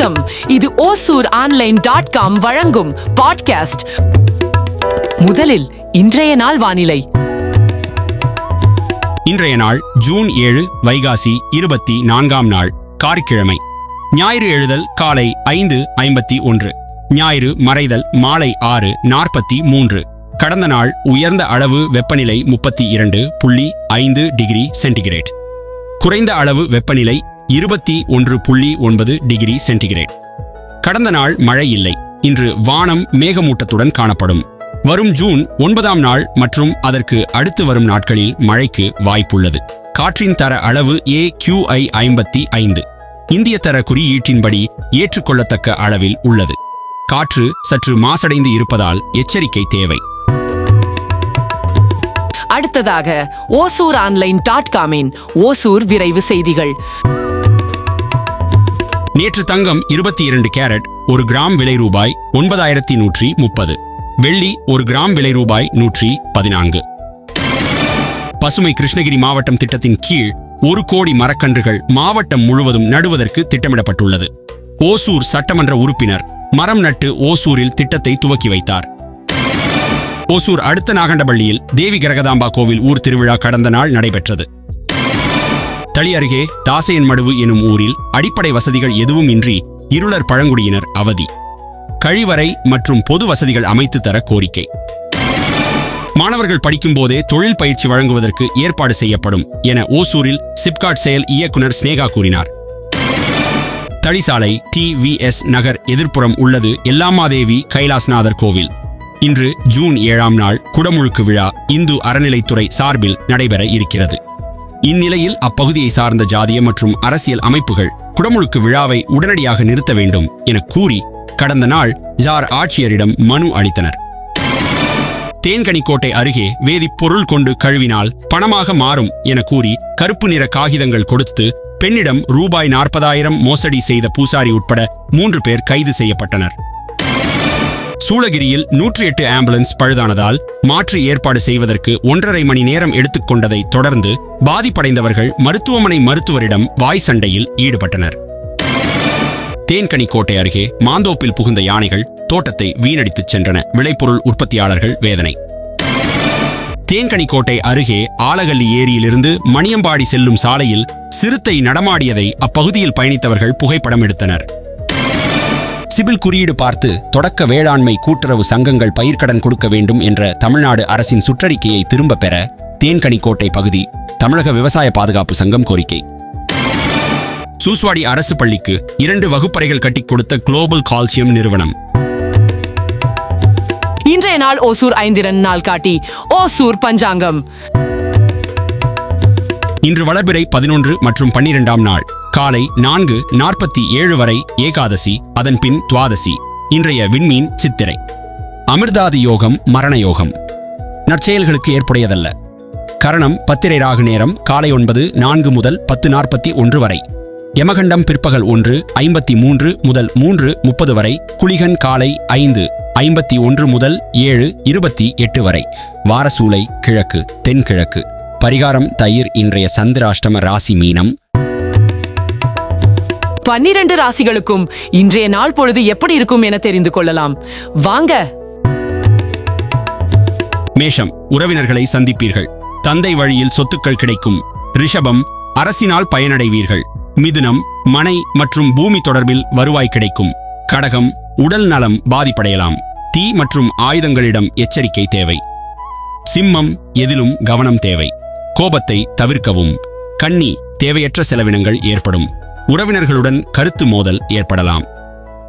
வணக்கம். இது OSURonline.com வழங்கும் பாட்காஸ்ட். முதலில் இன்றைய நாள் வானிலை. இன்றைய நாள் ஜூன் 7 வைகாசி 24ஆம் நாள் கார்க்கிழமை. ஞாயிறு எழுதல் காலை 5:51. ஞாயிறு மறைதல் மாலை 6:43. கடந்த நாள் உயர்ந்த அளவு வெப்பநிலை 32.5 டிகிரி சென்டிகிரேட். குறைந்த அளவு வெப்பநிலை 21.9 டிகிரி சென்டிகிரேட். கடந்த நாள் மழை இல்லை. இன்று வானம் மேகமூட்டத்துடன் காணப்படும். வரும் ஜூன் 9ஆம் நாள் மற்றும் அதற்கு அடுத்து வரும் நாட்களில் மழைக்கு வாய்ப்புள்ளது. காற்றின் தர அளவு AQI 55 இந்திய தர குறியீட்டின்படி ஏற்றுக்கொள்ளத்தக்க அளவில் உள்ளது. காற்று சற்று மாசடைந்து இருப்பதால் எச்சரிக்கை தேவை. அடுத்ததாக OSURonline.com-இன் ஓசூர் விரைவு செய்திகள். நேற்று தங்கம் 22 கேரட் 1 கிராம் விலை ரூபாய் 9130. வெள்ளி 1 கிராம் விலை ரூபாய் 114. பசுமை கிருஷ்ணகிரி மாவட்டம் திட்டத்தின் கீழ் 1 கோடி மரக்கன்றுகள் மாவட்டம் முழுவதும் நடுவதற்கு திட்டமிடப்பட்டுள்ளது. ஓசூர் சட்டமன்ற உறுப்பினர் மரம் நட்டு ஓசூரில் திட்டத்தை துவக்கி வைத்தார். ஓசூர் அடுத்த நாகண்டபள்ளியில் தேவி கிரகதாம்பா கோவில் ஊர் திருவிழா கடந்த நாள் நடைபெற்றது. தளி அருகே தாசையன்மடுவு எனும் ஊரில் அடிப்படை வசதிகள் எதுவும் இன்றி இருளர் பழங்குடியினர் அவதி. கழிவறை மற்றும் பொது வசதிகள் அமைத்து தர கோரிக்கை. மாணவர்கள் படிக்கும் போதே தொழில் பயிற்சி வழங்குவதற்கு ஏற்பாடு செய்யப்படும் என ஓசூரில் சிப்காட் செயல் இயக்குனர் ஸ்னேகா கூறினார். தளிசாலை TVS நகர் எதிர்ப்புறம் உள்ளது எல்லாமாதேவி கைலாசநாதர் கோவில். இன்று ஜூன் 7ஆம் நாள் குடமுழுக்கு விழா இந்து அறநிலைத்துறை சார்பில் நடைபெற இருக்கிறது. இந்நிலையில் அப்பகுதியை சார்ந்த ஜாதிய மற்றும் அரசியல் அமைப்புகள் குடமுழுக்கு விழாவை உடனடியாக நிறுத்த வேண்டும் என கூறி கடந்த நாள் ஜார் ஆட்சியரிடம் மனு அளித்தனர். தேன்கனிக்கோட்டை அருகே வேதிப்பொருள் கொண்டு கழுவினால் பணமாக மாறும் என கூறி கருப்பு நிற காகிதங்கள் கொடுத்து பெண்ணிடம் ரூபாய் 40,000 மோசடி செய்த பூசாரி உட்பட 3 பேர் கைது செய்யப்பட்டனர். சூளகிரியில் 108 ஆம்புலன்ஸ் பழுதானதால் மாற்று ஏற்பாடு செய்வதற்கு 1.5 மணி நேரம் எடுத்துக்கொண்டதை தொடர்ந்து பாதிப்படைந்தவர்கள் மருத்துவமனை மருத்துவரிடம் வாய் சண்டையில் ஈடுபட்டனர். தேன்கனிக்கோட்டை அருகே மாந்தோப்பில் புகுந்த யானைகள் தோட்டத்தை வீணடித்துச் சென்றன. விளைபொருள் உற்பத்தியாளர்கள் வேதனை. தேன்கனிக்கோட்டை அருகே ஆலகல்லி ஏரியிலிருந்து மணியம்பாடி செல்லும் சாலையில் சிறுத்தை நடமாடியதை அப்பகுதியில் பயணித்தவர்கள் புகைப்படம் எடுத்தனர். சிபில் குறியீடு பார்த்து தொடக்க வேளாண்மை கூட்டுறவு சங்கங்கள் பயிர்க்கடன் கொடுக்க வேண்டும் என்ற தமிழ்நாடு அரசின் சுற்றறிக்கையை திரும்பப் பெற தேன்கனிக்கோட்டை பகுதி தமிழக விவசாய பாதுகாப்பு சங்கம் கோரிக்கை. சூஸ்வாடி அரசு பள்ளிக்கு 2 வகுப்பறைகள் கட்டிக் கொடுத்த குளோபல் கால்சியம் நிறுவனம். இன்றைய நாள் ஓசூர் 5 நாள் காட்டி ஓசூர் பஞ்சாங்கம். இன்று வளர்பிறை 11 மற்றும் 12ஆம் நாள் காலை 4:47 வரை ஏகாதசி, அதன் பின் துவாதசி. இன்றைய விண்மீன் சித்திரை. அமிர்தாதி யோகம் மரண யோகம் நற்செயல்களுக்கு ஏற்புடையதல்ல. கரணம் பத்திரை ராகு நேரம் காலை 9:04 முதல் 10:41 வரை. யமகண்டம் பிற்பகல் 1:53 முதல் 3:30 வரை. குளிகன் காலை 5:51 முதல் 7:28 வரை. வாரசூலை கிழக்கு தென்கிழக்கு. பரிகாரம் தயிர். இன்றைய சந்திராஷ்டம ராசி மீனம். 12 ராசிகளுக்கும் இன்றைய நாள் பொழுது எப்படி இருக்கும் என தெரிந்து கொள்ளலாம். வாங்க. மேஷம், உறவினர்களை சந்திப்பீர்கள். தந்தை வழியில் சொத்துக்கள் கிடைக்கும். ரிஷபம், அரசினால் பயனடைவீர்கள். மிதுனம், மனை மற்றும் பூமி தொடர்பில் வருவாய் கிடைக்கும். கடகம், உடல் நலம் பாதிப்படையலாம். தீ மற்றும் ஆயுதங்களிடம் எச்சரிக்கை தேவை. சிம்மம், எதிலும் கவனம் தேவை. கோபத்தை தவிர்க்கவும். கன்னி, தேவையற்ற செலவினங்கள் ஏற்படும். உறவினர்களுடன் கருத்து மோதல் ஏற்படலாம்.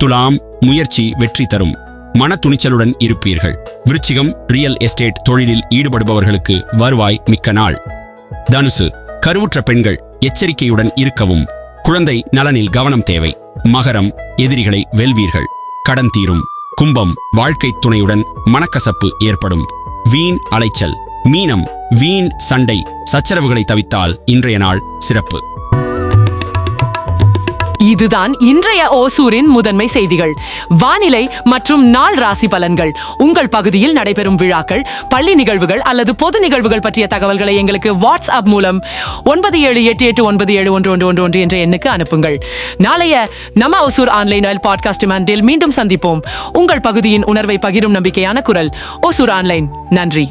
துலாம், முயற்சி வெற்றி தரும். மன துணிச்சலுடன் இருப்பீர்கள். விருச்சிகம், ரியல் எஸ்டேட் தொழிலில் ஈடுபடுபவர்களுக்கு வருவாய் மிக்க நாள். தனுசு, கருவுற்ற பெண்கள் எச்சரிக்கையுடன் இருக்கவும். குழந்தை நலனில் கவனம் தேவை. மகரம், எதிரிகளை வெல்வீர்கள். கடன் தீரும். கும்பம், வாழ்க்கை துணையுடன் மனக்கசப்பு ஏற்படும். வீண் அலைச்சல். மீனம், வீண் சண்டை சச்சரவுகளை தவித்தால் இன்றைய நாள் சிறப்பு. இதுதான் இன்றைய ஓசூரின் முதன்மை செய்திகள். வானிலை மற்றும் நாள் ராசி பலன்கள், உங்கள் பகுதியில் நடைபெறும் விழாக்கள், பள்ளி நிகழ்வுகள் அல்லது பொது நிகழ்வுகள் பற்றிய தகவல்களை எங்களுக்கு வாட்ஸ்அப் மூலம் 9788971111 என்ற எண்ணுக்கு அனுப்புங்கள். நாளைய நம்ம ஓசூர் ஆன்லைன் ஆயில் பாட்காஸ்ட் டிமாண்டில் மீண்டும் சந்திப்போம். உங்கள் பகுதியின் உணர்வை பகிரும் நம்பிக்கையான குரல் ஓசூர் ஆன்லைன். நன்றி.